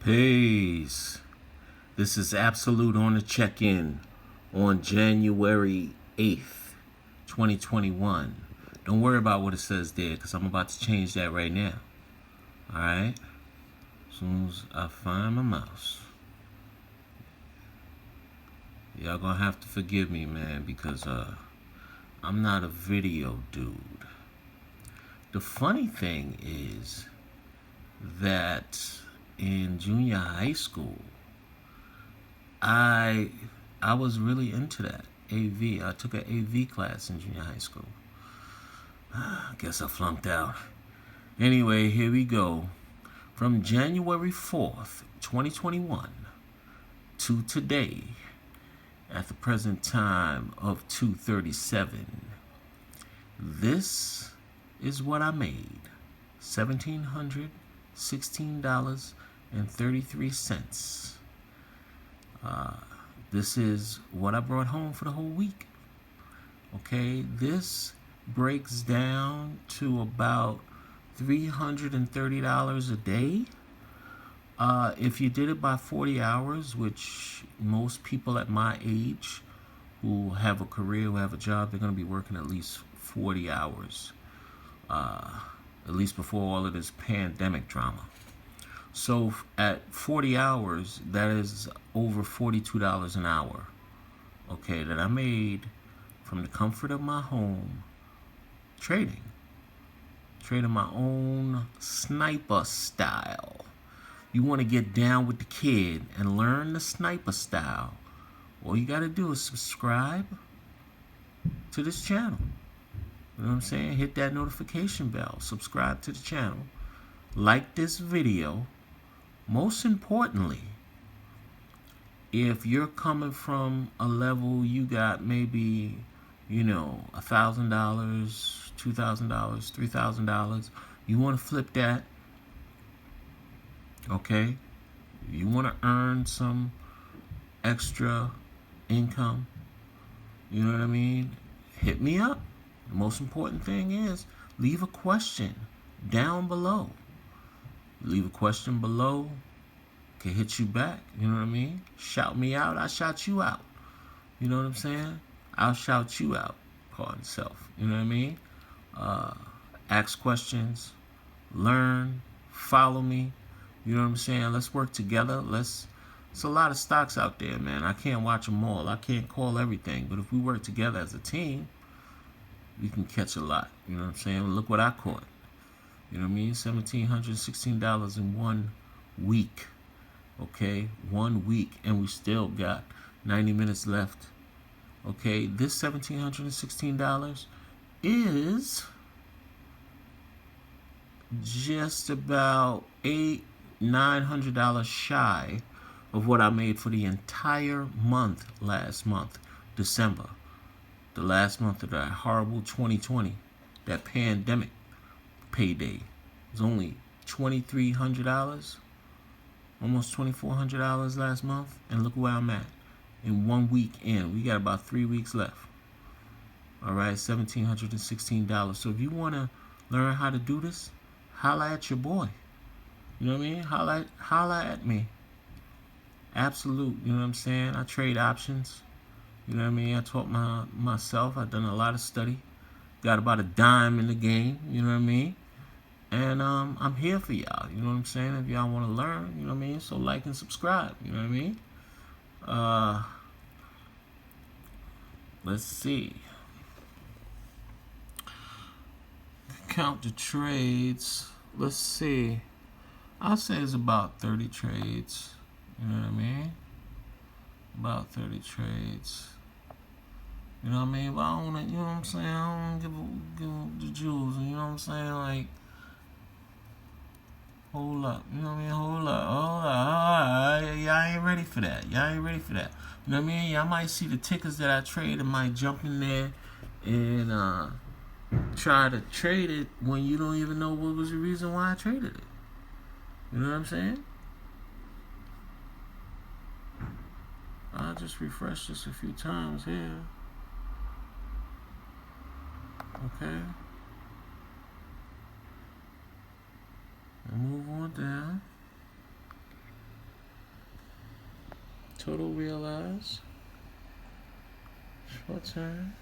Peace. This is Absolute on the check-in on January 8th, 2021. Don't worry about what it says there because I'm about to change that right now. Alright? As soon as I find my mouse. Y'all gonna have to forgive me, man, because I'm not a video dude. The funny thing is that in junior high school, I was really into that AV. I took an AV class in junior high school. I guess I flunked out. Anyway, here we go. From January 4th, 2021 to today, at the present time of 2:37, this is what I made. $1,716.33. This is what I brought home for the whole week. Okay, this breaks down to about $330 a day. If you did it by 40 hours, which most people at my age who have a career, who have a job, they're going to be working at least 40 hours, at least before all of this pandemic drama. So at 40 hours, that is over $42 an hour, okay, that I made from the comfort of my home trading my own sniper style. You want to get down with the kid and learn the sniper style, all you got to do is subscribe to this channel. You know what I'm saying? Hit that notification bell, subscribe to the channel, like this video. Most importantly, if you're coming from a level you got maybe, $1,000, $2,000, $3,000, you want to flip that, okay? You want to earn some extra income, you know what I mean? Hit me up. The most important thing is leave a question down below. Leave a question below, can hit you back, you know what I mean? Shout me out, I shout you out. You know what I'm saying? I'll shout you out, pardon self, you know what I mean? Ask questions, learn, follow me, you know what I'm saying? Let's work together. It's a lot of stocks out there, man. I can't watch them all. I can't call everything, but if we work together as a team, we can catch a lot, you know what I'm saying? Look what I caught. You know what I mean? $1,716 in 1 week. Okay? 1 week. And we still got 90 minutes left. Okay? This $1,716 is just about $900 shy of what I made for the entire month last month, December. The last month of that horrible 2020, that pandemic payday. It was only $2,300, almost $2,400 last month, and look where I'm at. In 1 week in, we got about 3 weeks left. All right, $1,716. So if you want to learn how to do this, holla at your boy. You know what I mean? Holla at me. Absolute. You know what I'm saying? I trade options. You know what I mean? I taught myself. I've done a lot of study. Got about a dime in the game. You know what I mean? And I'm here for y'all. You know what I'm saying? If y'all want to learn, you know what I mean? So like and subscribe. You know what I mean? Let's see. Count the trades. Let's see. I'll say it's about 30 trades. You know what I mean? About 30 trades. You know what I mean? But I don't want to, you know what I'm saying? I don't give the jewels. You know what I'm saying? Like, hold up. You know what I mean? Hold up. Y'all ain't ready for that. You know what I mean? Y'all might see the tickers that I trade and might jump in there and try to trade it when you don't even know what was the reason why I traded it. You know what I'm saying? I'll just refresh this a few times here. Okay. And move on down. Total realized. Short term.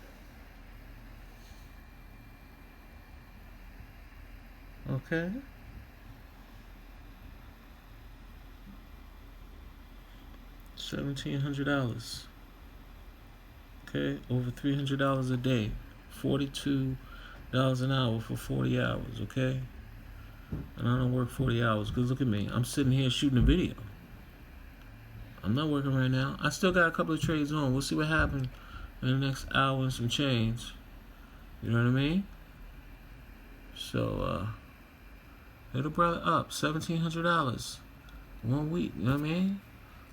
Okay. $1,700. Okay, over $300 a day. $42 an hour for 40 hours. Okay, and I don't work 40 hours because look at me. I'm sitting here shooting a video. I'm not working right now. I still got a couple of trades on. We'll see what happens in the next hour and some change. You know what I mean? So, hit a brother up. $1,700. 1 week. You know what I mean?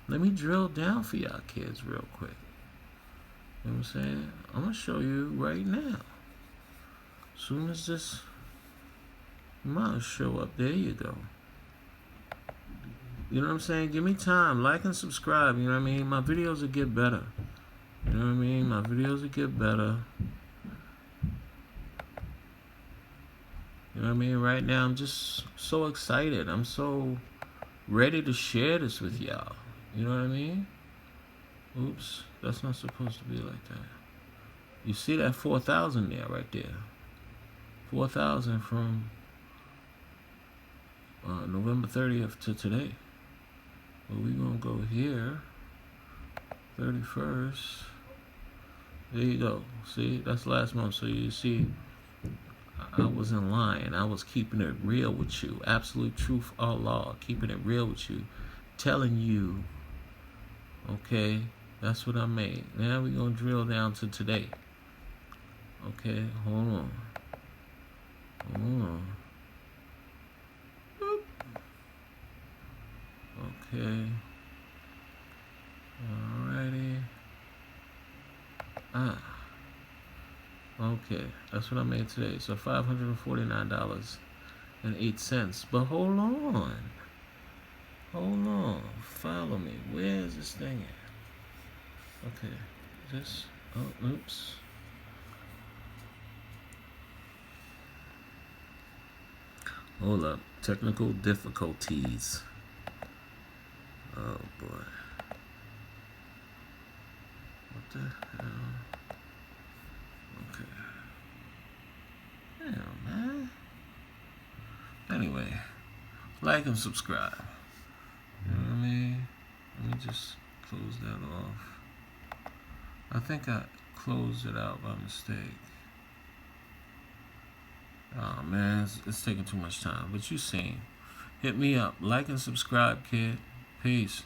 Let me drill down for y'all kids real quick. You know what I'm saying? I'm going to show you right now. As soon as this amount show up, there you go. You know what I'm saying? Give me time. Like and subscribe. You know what I mean? My videos will get better. You know what I mean? My videos will get better. You know what I mean? Right now, I'm just so excited. I'm so ready to share this with y'all. You know what I mean? Oops. That's not supposed to be like that. You see that 4,000 there, right there. 4,000 from November 30th to today. Well, we're going to go here. 31st. There you go. See, that's last month. So you see, I was in line. I was keeping it real with you. Absolute truth, Allah. Keeping it real with you. Telling you, okay, that's what I made. Now we're going to drill down to today. Okay, hold on. Hold on. Boop. Okay. Alrighty. Okay, that's what I made today. So $549.08. But hold on. Hold on. Follow me. Where's this thing at? Okay. This. Oh, oops. Hold up. Technical difficulties. Oh boy. What the hell? Okay. Damn, man. Anyway, like and subscribe. You know what I mean? Let me just close that off. I think I closed it out by mistake. Oh man, it's taking too much time. But you seen. Hit me up. Like and subscribe, kid. Peace.